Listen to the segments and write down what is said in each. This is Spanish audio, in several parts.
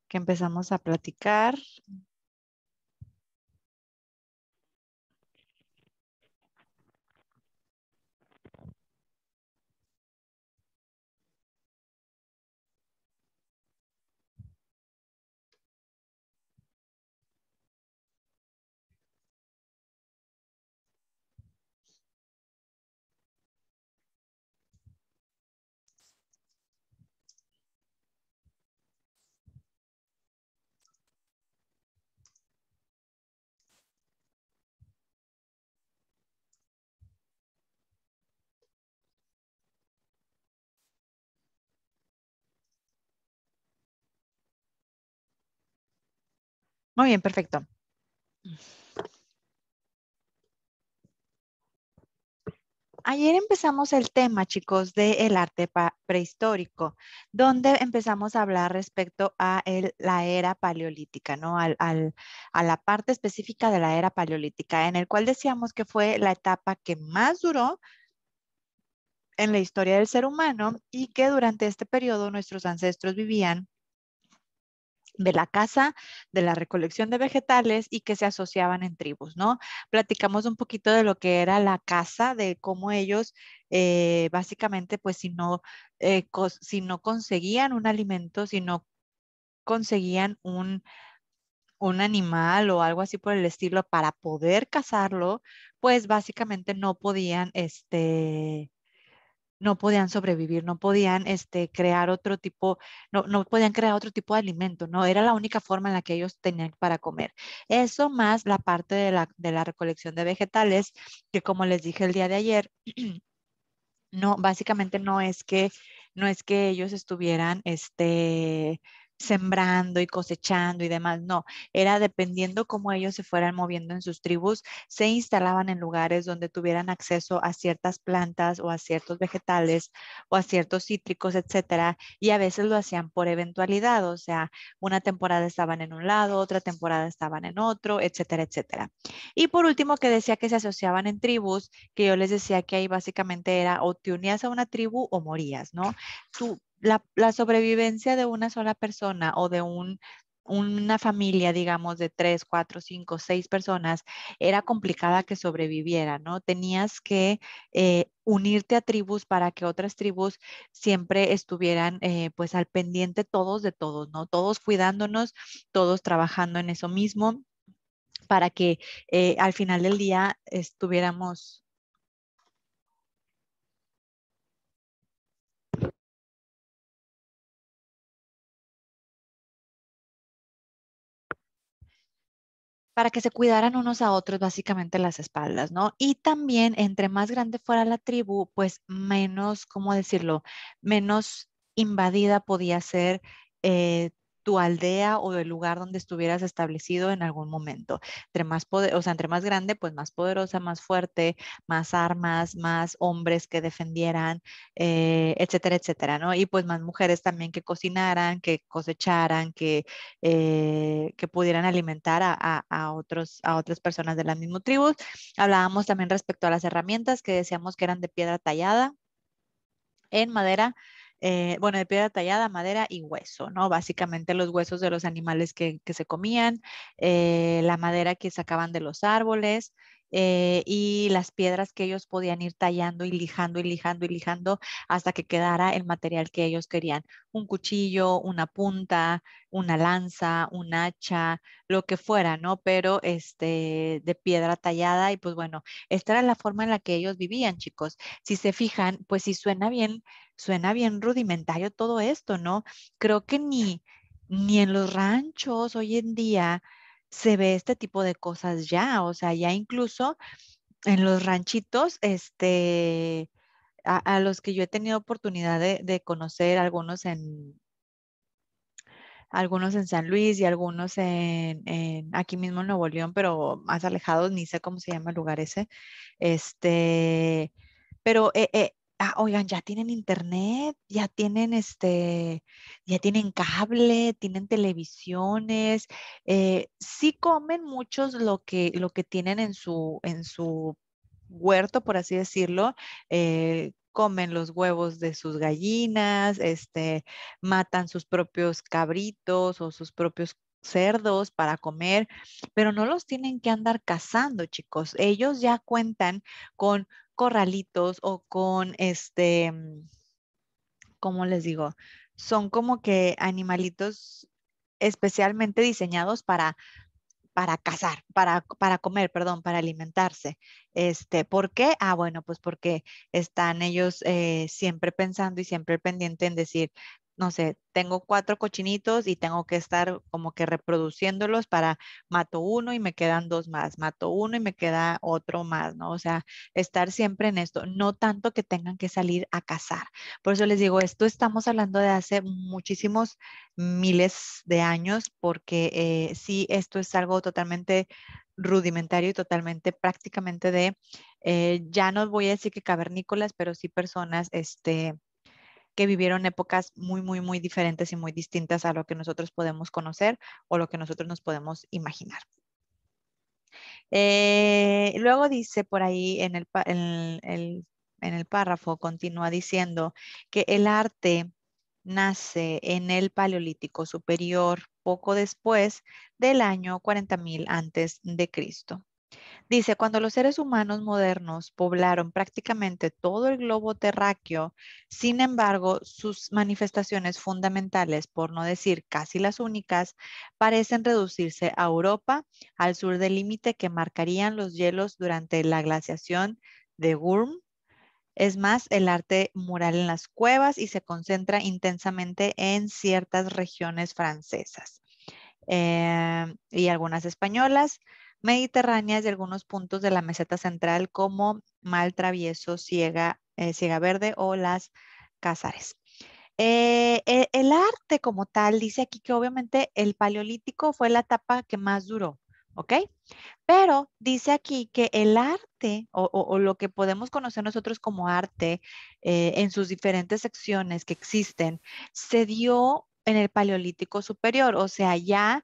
que empezamos a platicar. Muy bien, perfecto. Ayer empezamos el tema, chicos, del arte prehistórico, donde empezamos a hablar respecto a la era paleolítica, ¿no? A la parte específica de la era paleolítica, en el cual decíamos que fue la etapa que más duró en la historia del ser humano y que durante este periodo nuestros ancestros vivían de la caza, de la recolección de vegetales y que se asociaban en tribus, ¿no? Platicamos un poquito de lo que era la caza, de cómo ellos básicamente, pues si no conseguían un alimento, si no conseguían un animal o algo así por el estilo para poder cazarlo, pues básicamente no podían sobrevivir, no podían crear otro tipo, no podían crear otro tipo de alimento, no era la única forma en la que ellos tenían para comer. Eso más la parte de la recolección de vegetales, que como les dije el día de ayer, no, básicamente no es que ellos estuvieran, sembrando y cosechando y demás, no, era dependiendo cómo ellos se fueran moviendo en sus tribus, se instalaban en lugares donde tuvieran acceso a ciertas plantas o a ciertos vegetales o a ciertos cítricos, etcétera, y a veces lo hacían por eventualidad, o sea, una temporada estaban en un lado, otra temporada estaban en otro, etcétera, etcétera. Y por último, que decía que se asociaban en tribus, que yo les decía que ahí básicamente era o te unías a una tribu o morías, ¿no? La sobrevivencia de una sola persona o de una familia, digamos, de 3, 4, 5, 6 personas, era complicada que sobreviviera, ¿no? Tenías que unirte a tribus para que otras tribus siempre estuvieran pues al pendiente todos de todos, ¿no? Todos cuidándonos, todos trabajando en eso mismo para que al final del día estuviéramos. Para que se cuidaran unos a otros, básicamente las espaldas, ¿no? Y también, entre más grande fuera la tribu, pues menos, ¿cómo decirlo? Menos invadida podía ser tu aldea o el lugar donde estuvieras establecido en algún momento. Entre más poder, o sea, entre más grande, pues más poderosa, más fuerte, más armas, más hombres que defendieran, etcétera, etcétera, ¿no? Y pues más mujeres también que cocinaran, que cosecharan, que pudieran alimentar a otras personas de la misma tribu. Hablábamos también respecto a las herramientas que decíamos que eran de piedra tallada en madera, bueno, de piedra tallada, madera y hueso, ¿no? Básicamente los huesos de los animales que se comían, la madera que sacaban de los árboles. Y las piedras que ellos podían ir tallando y lijando y lijando y lijando hasta que quedara el material que ellos querían. Un cuchillo, una punta, una lanza, un hacha, lo que fuera, ¿no? Pero de piedra tallada y pues bueno, esta era la forma en la que ellos vivían, chicos. Si se fijan, pues sí suena bien rudimentario todo esto, ¿no? Creo que ni en los ranchos hoy en día se ve este tipo de cosas ya, o sea, ya incluso en los ranchitos, a los que yo he tenido oportunidad de conocer, algunos en San Luis y algunos aquí mismo en Nuevo León, pero más alejados, ni sé cómo se llama el lugar ese. Pero, oigan, ya tienen internet, ya tienen cable, tienen televisiones, sí comen muchos lo que tienen en su huerto, por así decirlo, comen los huevos de sus gallinas, matan sus propios cabritos o sus propios cerdos para comer, pero no los tienen que andar cazando, chicos. Ellos ya cuentan con corralitos o con ¿cómo les digo? Son como que animalitos especialmente diseñados para cazar, para comer, perdón, para alimentarse. ¿Por qué? Ah, bueno, pues porque están ellos siempre pensando y siempre pendiente en decir, no sé, tengo 4 cochinitos y tengo que estar como que reproduciéndolos para mato uno y me quedan 2 más, mato uno y me queda otro más, ¿no? O sea, estar siempre en esto, no tanto que tengan que salir a cazar. Por eso les digo, esto estamos hablando de hace muchísimos miles de años, porque sí, esto es algo totalmente rudimentario y totalmente prácticamente ya no voy a decir que cavernícolas, pero sí personas que vivieron épocas muy, muy, muy diferentes y muy distintas a lo que nosotros podemos conocer o lo que nosotros nos podemos imaginar. Luego dice por ahí en el párrafo, continúa diciendo que el arte nace en el Paleolítico Superior poco después del año 40.000 antes de Cristo. Dice, cuando los seres humanos modernos poblaron prácticamente todo el globo terráqueo, sin embargo, sus manifestaciones fundamentales, por no decir casi las únicas, parecen reducirse a Europa, al sur del límite que marcarían los hielos durante la glaciación de Würm. Es más, el arte mural en las cuevas y se concentra intensamente en ciertas regiones francesas y algunas españolas, mediterráneas y algunos puntos de la meseta central como Mal Travieso, Ciega Verde o las Cázares. El arte como tal dice aquí que obviamente el paleolítico fue la etapa que más duró, ¿ok? Pero dice aquí que el arte o lo que podemos conocer nosotros como arte en sus diferentes secciones que existen, se dio en el Paleolítico Superior, o sea, ya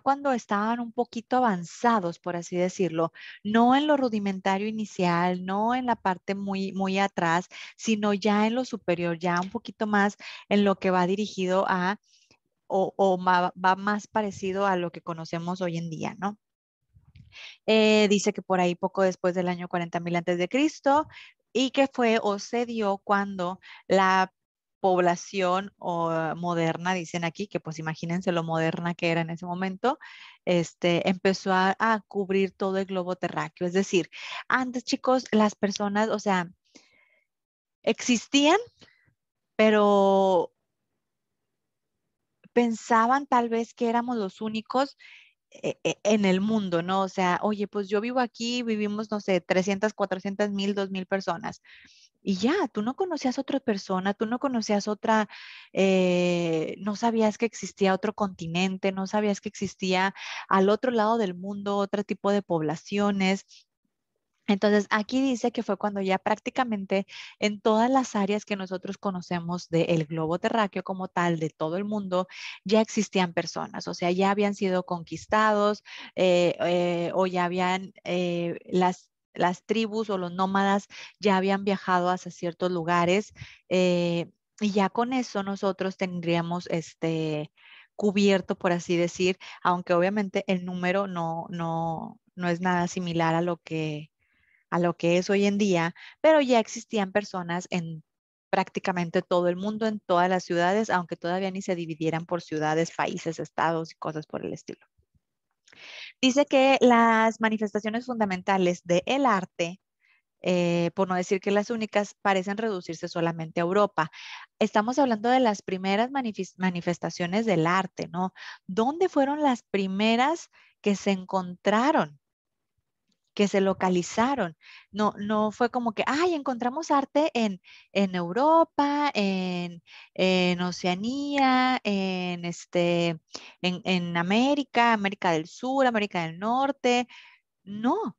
cuando estaban un poquito avanzados, por así decirlo, no en lo rudimentario inicial, no en la parte muy, muy atrás, sino ya en lo superior, ya un poquito más en lo que va dirigido a va más parecido a lo que conocemos hoy en día, ¿no? Dice que por ahí poco después del año 40.000 antes de Cristo y que fue o se dio cuando la población moderna, dicen aquí, que pues imagínense lo moderna que era en ese momento, empezó a cubrir todo el globo terráqueo. Es decir, antes, chicos, las personas, o sea, existían, pero pensaban tal vez que éramos los únicos en el mundo, ¿no? O sea, oye, pues yo vivo aquí, vivimos, no sé, 300, 400, 1000, 2000 personas. Y ya, tú no conocías otra persona, tú no conocías otra, no sabías que existía otro continente, no sabías que existía al otro lado del mundo otro tipo de poblaciones. Entonces, aquí dice que fue cuando ya prácticamente en todas las áreas que nosotros conocemos del globo terráqueo como tal, de todo el mundo, ya existían personas, o sea, ya habían sido conquistados o ya habían las tribus o los nómadas ya habían viajado hacia ciertos lugares y ya con eso nosotros tendríamos cubierto, por así decir, aunque obviamente el número no es nada similar a lo que es hoy en día, pero ya existían personas en prácticamente todo el mundo, en todas las ciudades, aunque todavía ni se dividieran por ciudades, países, estados y cosas por el estilo. Dice que las manifestaciones fundamentales del arte, por no decir que las únicas, parecen reducirse solamente a Europa. Estamos hablando de las primeras manifestaciones del arte, ¿no? ¿Dónde fueron las primeras que se encontraron? Que se localizaron. No fue como que, ay, encontramos arte en Europa, en Oceanía, en América, América del Sur, América del Norte. No,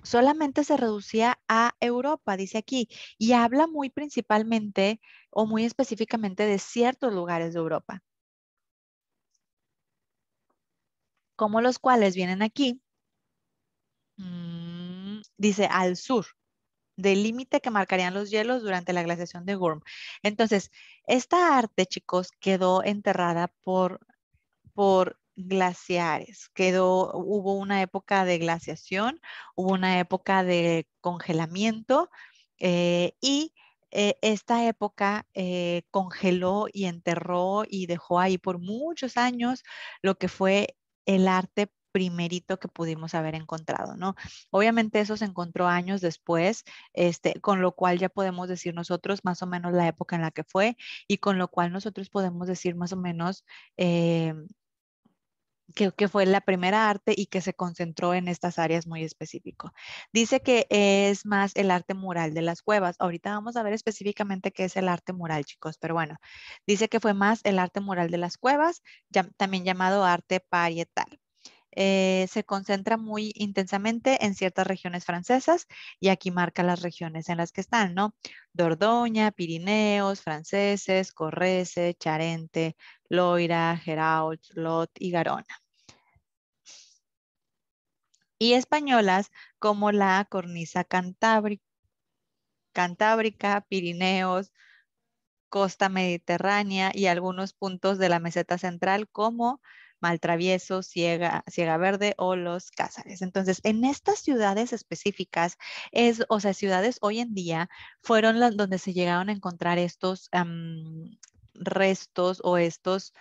solamente se reducía a Europa, dice aquí, y habla muy principalmente o muy específicamente de ciertos lugares de Europa, como los cuales vienen aquí, dice al sur. del límite que marcarían los hielos durante la glaciación de Gurm. Entonces, esta arte, chicos, quedó enterrada por glaciares. Hubo una época de glaciación, hubo una época de congelamiento y esta época congeló y enterró y dejó ahí por muchos años lo que fue el arte primerito que pudimos haber encontrado, ¿no? Obviamente eso se encontró años después, con lo cual ya podemos decir nosotros más o menos la época en la que fue y con lo cual nosotros podemos decir más o menos eh, que fue la primera arte y que se concentró en estas áreas muy específicas. Dice que es más el arte mural de las cuevas. Ahorita vamos a ver específicamente qué es el arte mural, chicos, pero bueno, dice que fue más el arte mural de las cuevas, también llamado arte parietal. Se concentra muy intensamente en ciertas regiones francesas y aquí marca las regiones en las que están, ¿no? Dordoña, Pirineos, franceses, Correse, Charente, Loira, Gerault, Lot y Garona. Y españolas como la cornisa cantábrica, Pirineos, costa mediterránea y algunos puntos de la meseta central como Maltravieso, Ciega Verde o Los Cázares. Entonces, en estas ciudades específicas, o sea, ciudades hoy en día fueron las donde se llegaron a encontrar estos restos o estos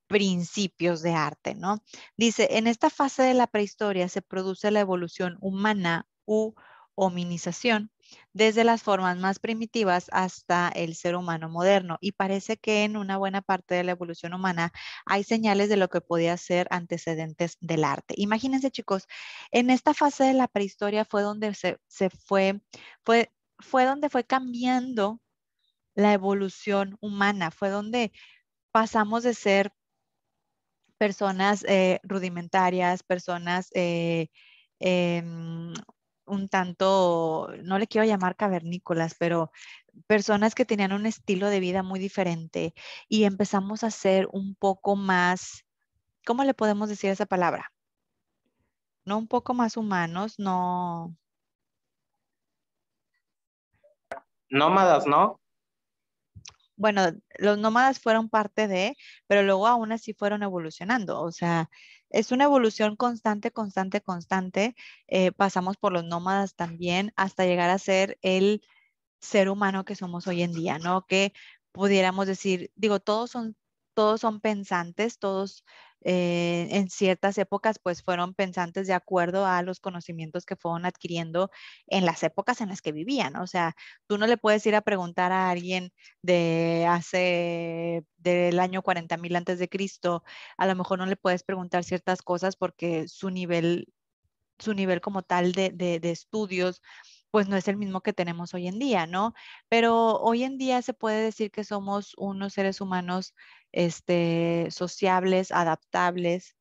principios de arte, ¿no? Dice, en esta fase de la prehistoria se produce la evolución humana u hominización desde las formas más primitivas hasta el ser humano moderno y parece que en una buena parte de la evolución humana hay señales de lo que podía ser antecedentes del arte. Imagínense, chicos, en esta fase de la prehistoria fue donde fue donde fue cambiando la evolución humana, fue donde pasamos de ser personas rudimentarias, personas em, un tanto, no le quiero llamar cavernícolas, pero personas que tenían un estilo de vida muy diferente y empezamos a ser un poco más, ¿cómo le podemos decir esa palabra? No un poco más humanos, no. Nómadas, ¿no? Bueno, los nómadas fueron parte de, pero luego aún así fueron evolucionando. O sea, es una evolución constante, constante, constante. Pasamos por los nómadas también hasta llegar a ser el ser humano que somos hoy en día, ¿no? Que pudiéramos decir, digo, todos son pensantes, todos en ciertas épocas pues fueron pensantes de acuerdo a los conocimientos que fueron adquiriendo en las épocas en las que vivían, ¿no? O sea, tú no le puedes ir a preguntar a alguien del año 40,000 antes de Cristo, a lo mejor no le puedes preguntar ciertas cosas porque su nivel como tal de estudios, pues no es el mismo que tenemos hoy en día, ¿no? Pero hoy en día se puede decir que somos unos seres humanos, sociables, adaptables,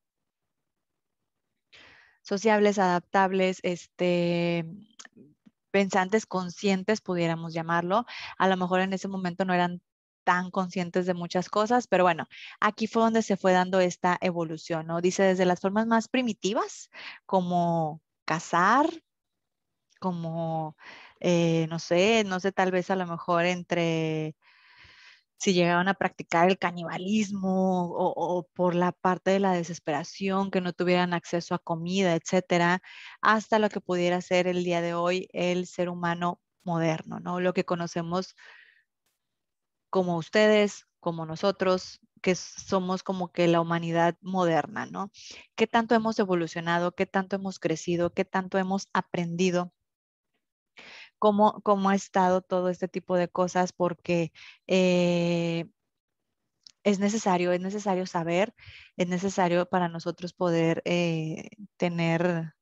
pensantes, conscientes, pudiéramos llamarlo. A lo mejor en ese momento no eran tan conscientes de muchas cosas, pero bueno, aquí fue donde se fue dando esta evolución, ¿no? Dice desde las formas más primitivas, como cazar, como, no sé, tal vez a lo mejor si llegaban a practicar el canibalismo o por la parte de la desesperación, que no tuvieran acceso a comida, etcétera, hasta lo que pudiera ser el día de hoy el ser humano moderno, ¿no? Lo que conocemos como ustedes, como nosotros, que somos como que la humanidad moderna, ¿no? ¿Qué tanto hemos evolucionado? ¿Qué tanto hemos crecido? ¿Qué tanto hemos aprendido? ¿Cómo ha estado todo este tipo de cosas? Porque eh, es necesario saber, es necesario para nosotros poder tener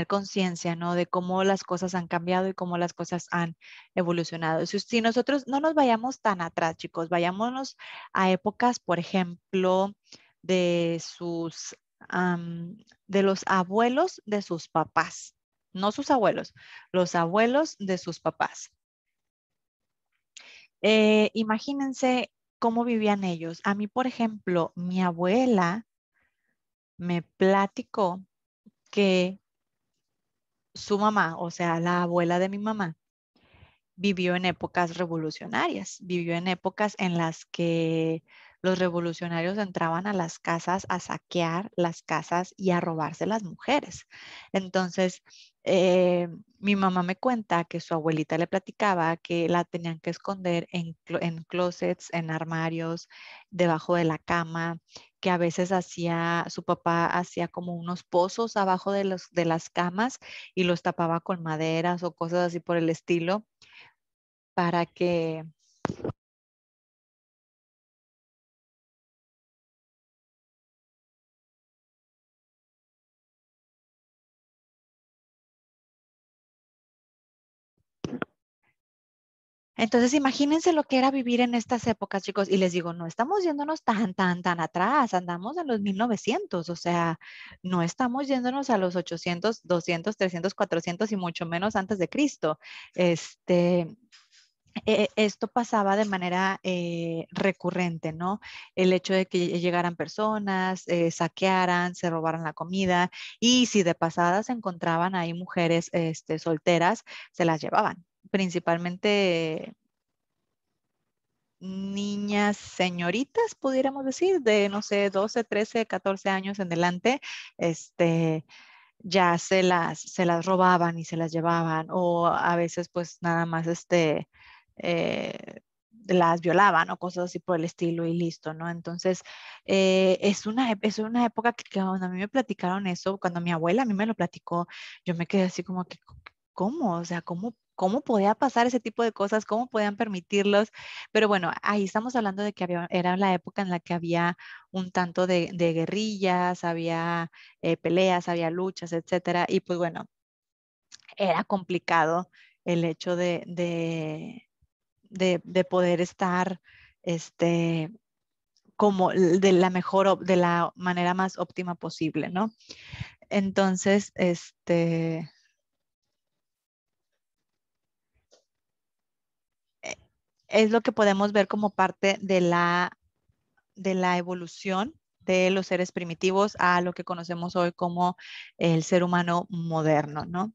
conciencia, ¿no? De cómo las cosas han cambiado y cómo las cosas han evolucionado. Si nosotros no nos vayamos tan atrás, chicos, vayámonos a épocas, por ejemplo, de de los abuelos de sus papás, no sus abuelos, los abuelos de sus papás. Imagínense cómo vivían ellos. A mí, por ejemplo, mi abuela me platicó que su mamá, o sea, la abuela de mi mamá, vivió en épocas revolucionarias, vivió en épocas en las que los revolucionarios entraban a las casas a saquear las casas y a robarse las mujeres. Entonces, eh, mi mamá me cuenta que su abuelita le platicaba que la tenían que esconder en closets, en armarios, debajo de la cama, que a veces su papá hacía como unos pozos abajo de las camas y los tapaba con maderas o cosas así por el estilo para que... Entonces, imagínense lo que era vivir en estas épocas, chicos. Y les digo, no estamos yéndonos tan atrás, andamos en los 1900, o sea, no estamos yéndonos a los 800, 200, 300, 400 y mucho menos antes de Cristo. Este, esto pasaba de manera recurrente, ¿no? El hecho de que llegaran personas, saquearan, se robaran la comida y si de pasada se encontraban ahí mujeres solteras, se las llevaban. Principalmente niñas, señoritas, pudiéramos decir, de, no sé, 12, 13, 14 años en adelante, este, ya se las robaban y se las llevaban, o a veces pues nada más eh, las violaban o cosas así por el estilo y listo, ¿no? Entonces, es una época que cuando a mí me platicaron eso, cuando mi abuela a mí me lo platicó, yo me quedé así como que, ¿cómo? O sea, ¿cómo podía pasar ese tipo de cosas? ¿Cómo podían permitirlos? Pero bueno, ahí estamos hablando de que era la época en la que había un tanto de guerrillas, había peleas, había luchas, etcétera. Y pues bueno, era complicado el hecho de poder estar este, como de la manera más óptima posible, ¿no? Entonces, eh, es lo que podemos ver como parte de la evolución de los seres primitivos a lo que conocemos hoy como el ser humano moderno, ¿no?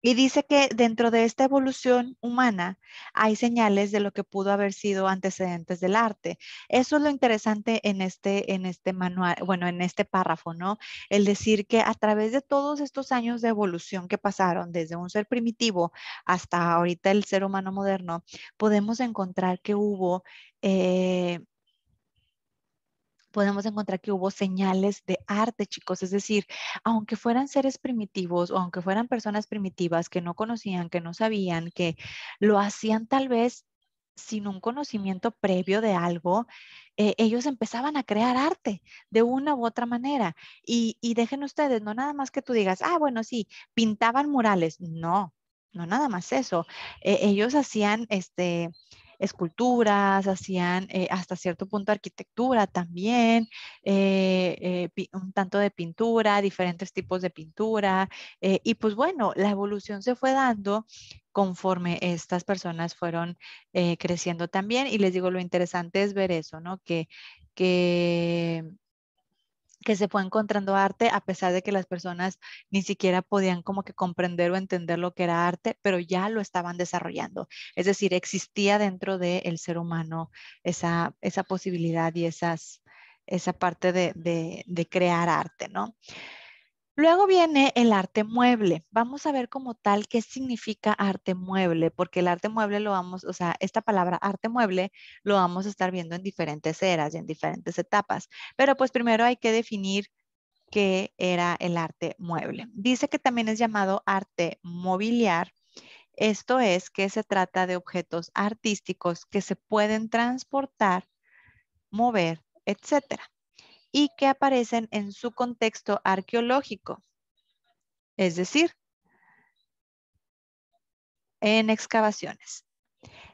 Y dice que dentro de esta evolución humana hay señales de lo que pudo haber sido antecedentes del arte. Eso es lo interesante en este manual, bueno, en este párrafo, ¿no? El decir que a través de todos estos años de evolución que pasaron, desde un ser primitivo hasta ahorita el ser humano moderno, podemos encontrar que eh, podemos encontrar que hubo señales de arte, chicos. Es decir, aunque fueran seres primitivos o aunque fueran personas primitivas que no conocían, que no sabían, que lo hacían tal vez sin un conocimiento previo de algo, ellos empezaban a crear arte de una u otra manera. Y dejen ustedes, no nada más que tú digas, ah, bueno, sí, pintaban murales. No, no nada más eso. Ellos hacían esculturas, hacían hasta cierto punto arquitectura también, un tanto de pintura, diferentes tipos de pintura. Y pues bueno, la evolución se fue dando conforme estas personas fueron creciendo también. Y les digo, lo interesante es ver eso, ¿no? Que que se fue encontrando arte a pesar de que las personas ni siquiera podían como que comprender o entender lo que era arte, pero ya lo estaban desarrollando. Es decir, existía dentro del ser humano esa posibilidad y esa parte de crear arte, ¿no? Luego viene el arte mueble. Vamos a ver como tal qué significa arte mueble, porque el arte mueble lo vamos, o sea, esta palabra arte mueble lo vamos a estar viendo en diferentes eras y en diferentes etapas. Pero pues primero hay que definir qué era el arte mueble. Dice que también es llamado arte mobiliar. Esto es que se trata de objetos artísticos que se pueden transportar, mover, etcétera, y que aparecen en su contexto arqueológico, es decir, en excavaciones.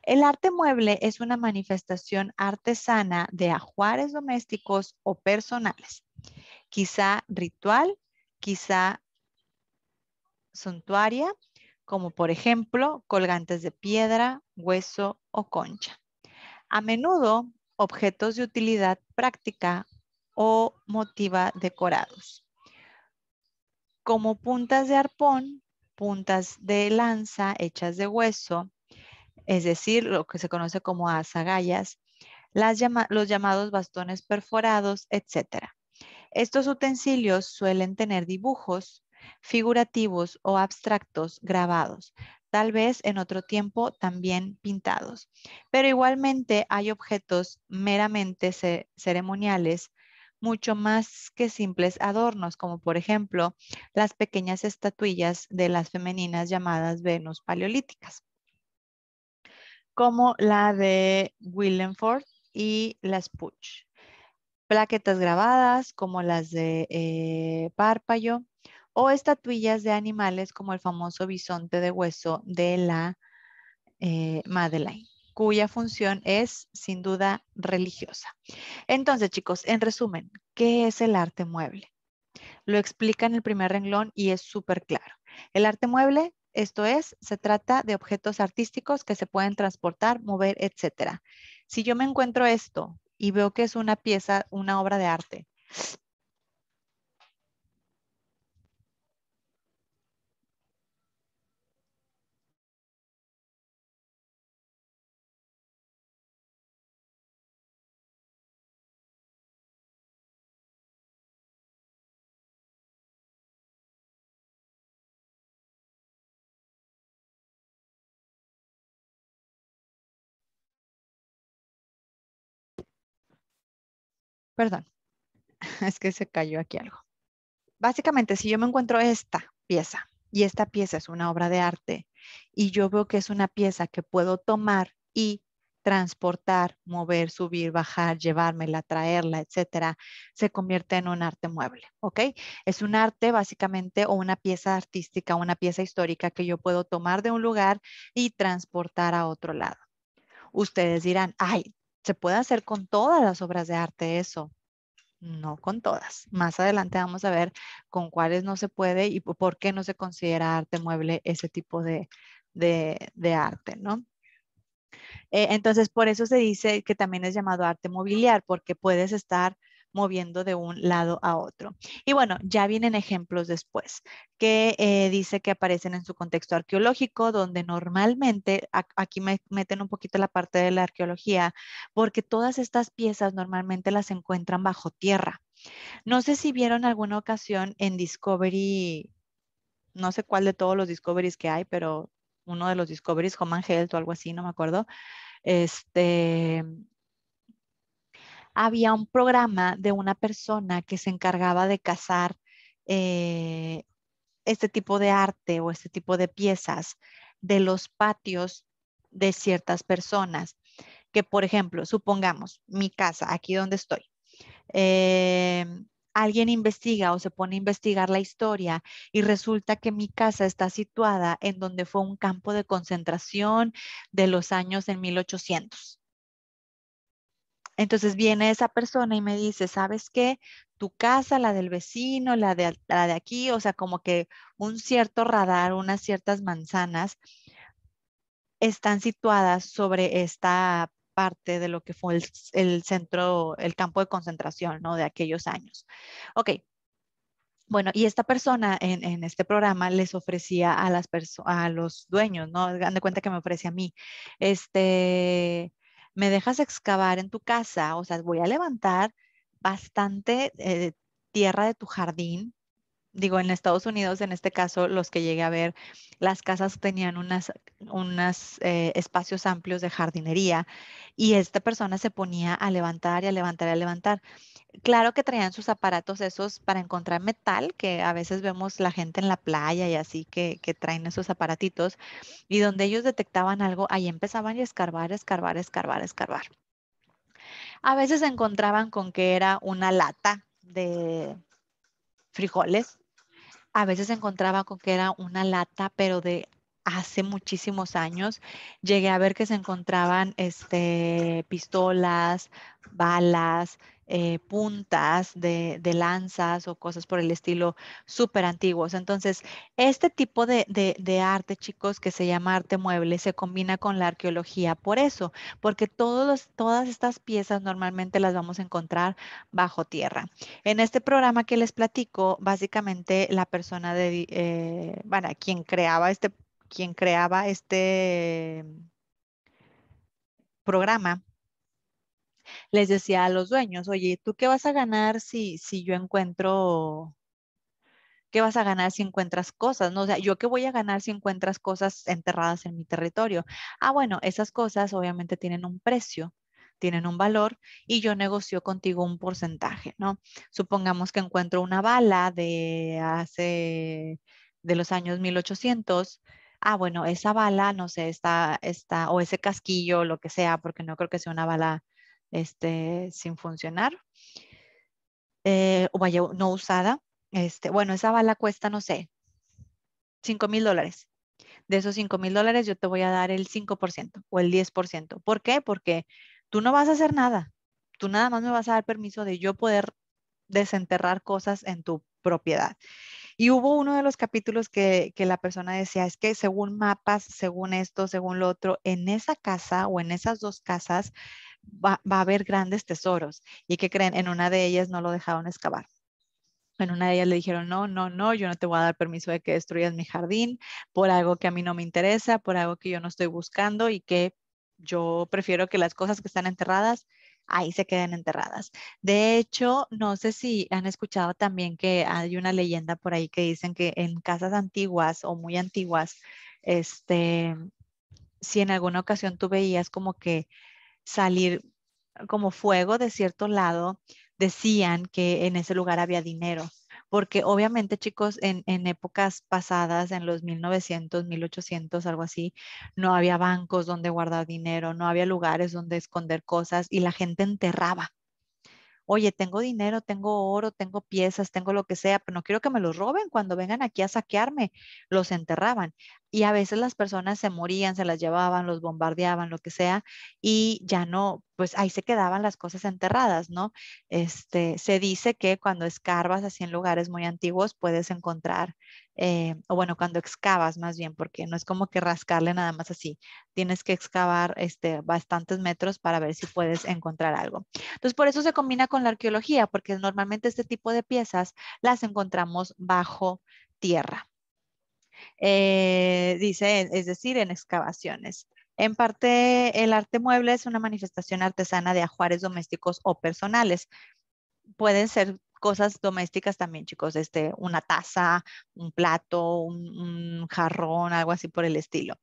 El arte mueble es una manifestación artesana de ajuares domésticos o personales, quizá ritual, quizá suntuaria, como por ejemplo colgantes de piedra, hueso o concha. A menudo objetos de utilidad práctica o motiva decorados, como puntas de arpón, puntas de lanza hechas de hueso, es decir, lo que se conoce como azagallas, los llamados bastones perforados, etcétera. Estos utensilios suelen tener dibujos figurativos o abstractos grabados, tal vez en otro tiempo también pintados. Pero igualmente hay objetos meramente ceremoniales, mucho más que simples adornos, como por ejemplo las pequeñas estatuillas de las femeninas llamadas Venus paleolíticas, como la de Willenford y las Puch. Plaquetas grabadas como las de Párpayo o estatuillas de animales como el famoso bisonte de hueso de la Madeleine, cuya función es sin duda religiosa. Entonces, chicos, en resumen, ¿qué es el arte mueble? Lo explica en el primer renglón y es súper claro. El arte mueble, esto es, se trata de objetos artísticos que se pueden transportar, mover, etcétera. Si yo me encuentro esto y veo que es una pieza, una obra de arte, perdón, es que se cayó aquí algo. Básicamente, si yo me encuentro esta pieza y esta pieza es una obra de arte y yo veo que es una pieza que puedo tomar y transportar, mover, subir, bajar, llevármela, traerla, etcétera, se convierte en un arte mueble, ¿ok? Es un arte básicamente o una pieza artística, una pieza histórica que yo puedo tomar de un lugar y transportar a otro lado. Ustedes dirán, ay, se puede hacer con todas las obras de arte eso. No con todas. Más adelante vamos a ver con cuáles no se puede y por qué no se considera arte mueble ese tipo de arte, ¿no? Entonces, por eso se dice que también es llamado arte mobiliar, porque puedes estar moviendo de un lado a otro. Y bueno, ya vienen ejemplos después, que dice que aparecen en su contexto arqueológico, donde normalmente, aquí me meten un poquito la parte de la arqueología, porque todas estas piezas normalmente las encuentran bajo tierra. No sé si vieron alguna ocasión en Discovery, no sé cuál de todos los Discoveries que hay, pero uno de los Discoveries, Home and Health o algo así, no me acuerdo. Este, había un programa de una persona que se encargaba de cazar eh, este tipo de arte o este tipo de piezas de los patios de ciertas personas. Que, por ejemplo, supongamos mi casa, aquí donde estoy. eh, Alguien investiga o se pone a investigar la historia y resulta que mi casa está situada en donde fue un campo de concentración de los años en 1800. Entonces viene esa persona y me dice, ¿sabes qué? Tu casa, la del vecino, la de aquí, o sea, como que un cierto radar, unas ciertas manzanas están situadas sobre esta parte de lo que fue el centro, el campo de concentración, ¿no? De aquellos años. Ok, bueno, y esta persona en este programa les ofrecía a los dueños, ¿no? Hagan de cuenta que me ofrece a mí, me dejas excavar en tu casa, o sea, voy a levantar bastante tierra de tu jardín. Digo, en Estados Unidos, en este caso, los que llegué a ver, las casas tenían unas espacios amplios de jardinería y esta persona se ponía a levantar y a levantar y a levantar. Claro que traían sus aparatos esos para encontrar metal, que a veces vemos la gente en la playa y así que traen esos aparatitos, y donde ellos detectaban algo, ahí empezaban a escarbar, escarbar, escarbar, escarbar. A veces se encontraban con que era una lata de frijoles, a veces se encontraba con que era una lata, pero de hace muchísimos años. Llegué a ver que se encontraban pistolas, balas, puntas de lanzas o cosas por el estilo súper antiguos. Entonces, este tipo de arte, chicos, que se llama arte mueble, se combina con la arqueología por eso, porque todas estas piezas normalmente las vamos a encontrar bajo tierra. En este programa que les platico, básicamente la persona bueno, quien creaba este programa, les decía a los dueños, oye, ¿tú qué vas a ganar si yo encuentro, qué vas a ganar si encuentras cosas? ¿No? O sea, ¿yo qué voy a ganar si encuentras cosas enterradas en mi territorio? Ah, bueno, esas cosas obviamente tienen un precio, tienen un valor y yo negocio contigo un porcentaje, ¿no? Supongamos que encuentro una bala de los años 1800. Ah, bueno, esa bala, no sé, o ese casquillo, lo que sea, porque no creo que sea una bala, sin funcionar, o vaya, no usada. Bueno, esa bala cuesta, no sé, $5,000. De esos $5,000 yo te voy a dar el 5% o el 10%. ¿Por qué? Porque tú no vas a hacer nada. Tú nada más me vas a dar permiso de yo poder desenterrar cosas en tu propiedad. Y hubo uno de los capítulos que la persona decía, es que según mapas, según esto, según lo otro, en esa casa o en esas dos casas va a haber grandes tesoros. ¿Y qué creen? En una de ellas no lo dejaron excavar. En una de ellas le dijeron, no, no, no, yo no te voy a dar permiso de que destruyas mi jardín por algo que a mí no me interesa, por algo que yo no estoy buscando y que yo prefiero que las cosas que están enterradas ahí se queden enterradas. De hecho, no sé si han escuchado también que hay una leyenda por ahí que dicen que en casas antiguas o muy antiguas, este, si en alguna ocasión tú veías como que salir como fuego de cierto lado, decían que en ese lugar había dinero. Porque obviamente, chicos, en épocas pasadas, en los 1900, 1800, algo así, no había bancos donde guardar dinero, no había lugares donde esconder cosas y la gente enterraba. Oye, tengo dinero, tengo oro, tengo piezas, tengo lo que sea, pero no quiero que me los roben cuando vengan aquí a saquearme. Los enterraban. Y a veces las personas se morían, se las llevaban, los bombardeaban, lo que sea, y ya no, pues ahí se quedaban las cosas enterradas, ¿no? Se dice que cuando escarbas así en lugares muy antiguos puedes encontrar, o bueno, cuando excavas más bien, porque no es como que rascarle nada más así. Tienes que excavar bastantes metros para ver si puedes encontrar algo. Entonces, por eso se combina con la arqueología, porque normalmente este tipo de piezas las encontramos bajo tierra. Dice, es decir, en excavaciones. En parte, el arte mueble es una manifestación artesana de ajuares domésticos o personales. Pueden ser cosas domésticas también, chicos, una taza, un plato, un jarrón, algo así por el estilo.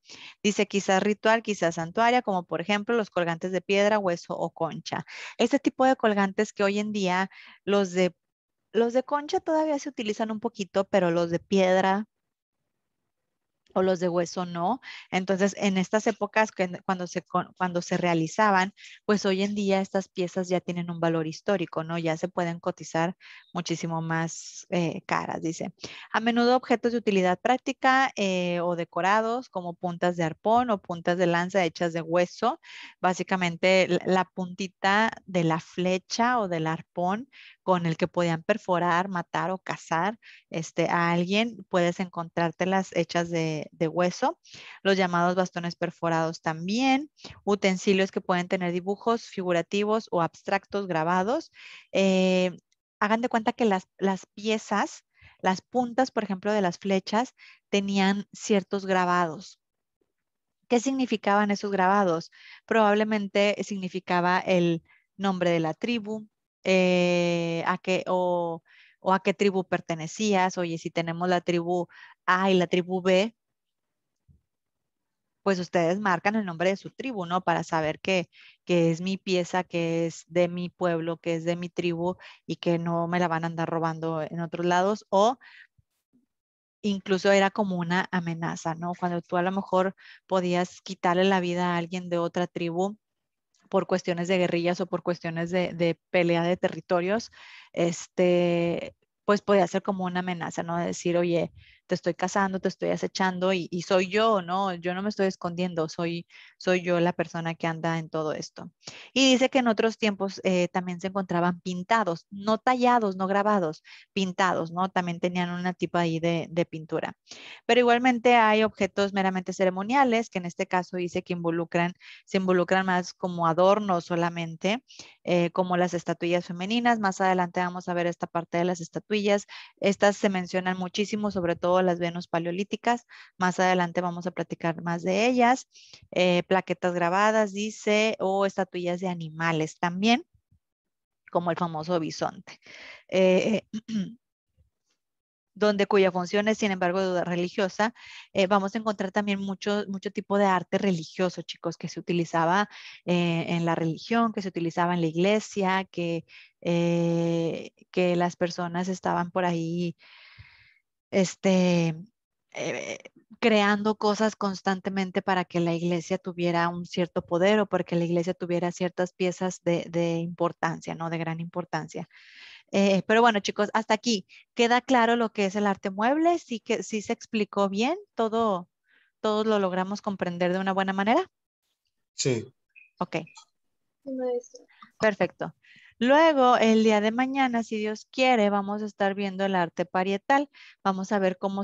Dice quizás ritual, quizás santuaria, como por ejemplo los colgantes de piedra, hueso o concha. Este tipo de colgantes que hoy en día los de concha todavía se utilizan un poquito, pero los de piedra o los de hueso no. Entonces, en estas épocas cuando se realizaban, pues hoy en día estas piezas ya tienen un valor histórico, ¿no? Ya se pueden cotizar muchísimo más caras, dice. A menudo objetos de utilidad práctica o decorados como puntas de arpón o puntas de lanza hechas de hueso. Básicamente la puntita de la flecha o del arpón con el que podían perforar, matar o cazar a alguien, puedes encontrártelas hechas de hueso, los llamados bastones perforados también, utensilios que pueden tener dibujos figurativos o abstractos grabados. Eh, Hagan de cuenta que las piezas, las puntas, por ejemplo, de las flechas, tenían ciertos grabados. ¿Qué significaban esos grabados? Probablemente significaba el nombre de la tribu, o a qué tribu pertenecías. Oye, si tenemos la tribu A y la tribu B, pues ustedes marcan el nombre de su tribu, ¿no? Para saber que es mi pieza, que es de mi pueblo, que es de mi tribu y que no me la van a andar robando en otros lados. O incluso era como una amenaza, ¿no? Cuando tú a lo mejor podías quitarle la vida a alguien de otra tribu por cuestiones de guerrillas o por cuestiones de pelea de territorios, pues podía ser como una amenaza, ¿no? De decir, oye, te estoy cazando, te estoy acechando y soy yo, ¿no? Yo no me estoy escondiendo, soy yo la persona que anda en todo esto. Y dice que en otros tiempos también se encontraban pintados, no tallados, no grabados, pintados, ¿no? También tenían una tipo ahí de pintura. Pero igualmente hay objetos meramente ceremoniales, que en este caso dice que se involucran más como adornos solamente, como las estatuillas femeninas. Más adelante vamos a ver esta parte de las estatuillas. Estas se mencionan muchísimo, sobre todo las Venus paleolíticas. Más adelante vamos a platicar más de ellas. Plaquetas grabadas, dice, o estatuillas de animales también, como el famoso bisonte. Donde cuya función es, sin embargo, duda religiosa, vamos a encontrar también mucho tipo de arte religioso, chicos, que se utilizaba en la religión, que se utilizaba en la iglesia, que las personas estaban por ahí, este, eh, creando cosas constantemente para que la iglesia tuviera un cierto poder o porque la iglesia tuviera ciertas piezas de importancia, ¿no? De gran importancia. Pero bueno, chicos, hasta aquí. ¿Queda claro lo que es el arte mueble? Sí que sí se explicó bien, todos lo logramos comprender de una buena manera. Sí. Ok, perfecto. Luego, el día de mañana, si Dios quiere, vamos a estar viendo el arte parietal. Vamos a ver cómo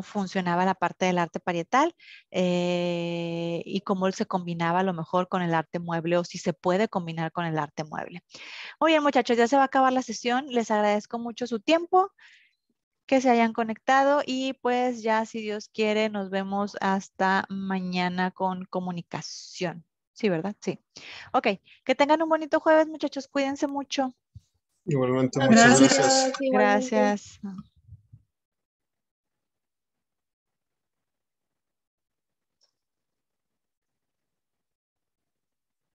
funcionaba la parte del arte parietal y cómo se combinaba a lo mejor con el arte mueble o si se puede combinar con el arte mueble. Muy bien, muchachos, ya se va a acabar la sesión. Les agradezco mucho su tiempo, que se hayan conectado y pues ya, si Dios quiere, nos vemos hasta mañana con comunicación. Sí, ¿verdad? Sí. Ok, que tengan un bonito jueves, muchachos. Cuídense mucho. Igualmente, muchas gracias. Gracias, igualmente. Gracias.